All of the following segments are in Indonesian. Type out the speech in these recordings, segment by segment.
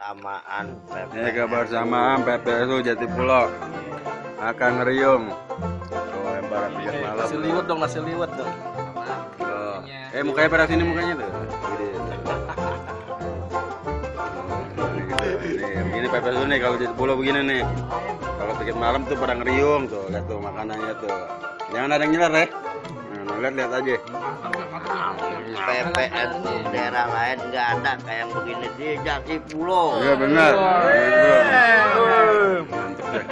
kebersamaan Ini kebersamaan PPSU Jatipulo akan ngeriung. Tuh lempar pinggir malam. Nasi liwet dong, nasi liwet dong. Tuh. Mukanya pada sini mukanya tuh. Ini PPSU nih kalau Jatipulo begini nih. Kalau pinggir malam tuh pada ngeriung tuh, lihat tuh makanannya tuh. Jangan ada yang nyeler ya. Nah, lihat aja. PPN tuh daerah lain nggak ada kayak yang begini di Jatipulo. Iya benar. Mantep deh.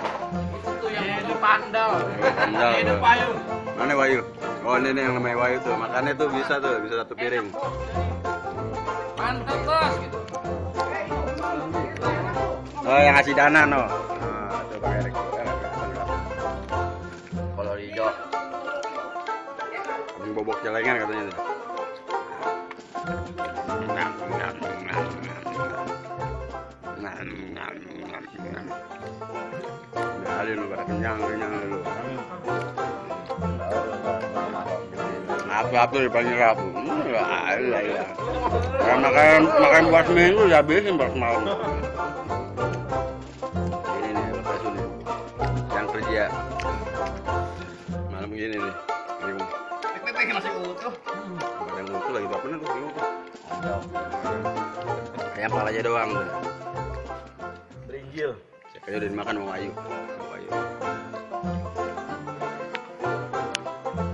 Itu yang di Pandal. Pandal. Ini Tuh. Payu. Mana Wayu? Oh ini nih yang namanya Wayu tuh. Makannya tuh bisa satu piring. Mantap bos. Gitu. Oh yang ngasih dana no. Nah, coba Erik. Kalau hijau Abang bobok celengan katanya tuh. Nah, lu pada kenyang lu. Apa tuh dipanggil rabu? Enggak ada ya. Makan buat seminggu udah habisin buat malam. Ini nih lepas ini. Yang kerja malam gini nih. Ini masih utuh. Ada yang utuh lagi apa nih tuh? Ayam palanya doang tuh. Berinjil. Kayaknya udah dimakan sama Ayu.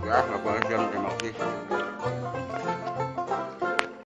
Ya, apa jam terima kasih.